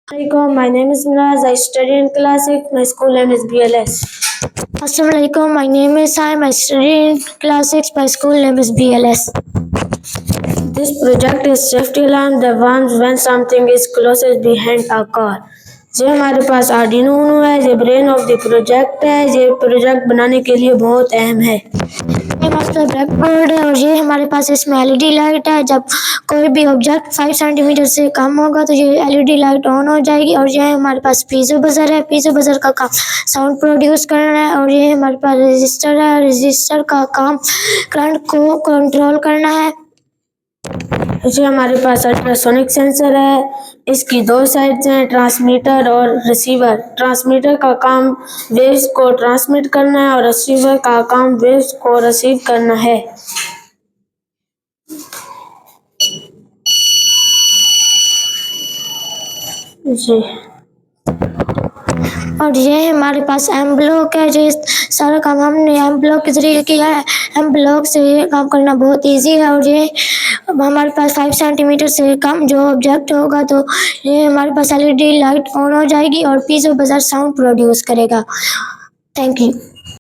Assalamualaikum, my name is Miraz. I study in class 6. My school name is BLS. Assalamualaikum, my name is Saim. I study in class 6. My school name is BLS. This project is safety alarm that warns when something is closest behind a car. ये हमारे पास Arduino Uno है, ये brain of the project है। ये project बनाने के लिए बहुत अहम है। ये मास्टर ब्लैक बोर्ड है और ये हमारे पास इसमें एलईडी लाइट है। जब कोई भी ऑब्जेक्ट 5 सेंटीमीटर से कम होगा तो ये एलईडी लाइट ऑन हो जाएगी। और ये हमारे पास पीजो बजर है। पीजो बजर का काम साउंड प्रोड्यूस करना है। और ये हमारे पास रजिस्टर है। रजिस्टर का काम करंट को कंट्रोल करना है। ये हमारे पास अल्ट्रासोनिक सेंसर है। इसकी दो साइड्स हैं, ट्रांसमीटर और रिसीवर। ट्रांसमीटर का काम वेव्स को ट्रांसमिट करना है और रिसीवर का काम वेव्स को रिसीव करना है। जी और ये हमारे पास एम ब्लॉक है। जो सारा काम हमने एम ब्लॉक के जरिए किया है। एम ब्लॉक से ये काम करना बहुत इजी है। और ये हमारे पास 5 सेंटीमीटर से कम जो ऑब्जेक्ट होगा तो ये हमारे पास एलईडी लाइट ऑन हो जाएगी और पीजो बजर साउंड प्रोड्यूस करेगा। Thank you.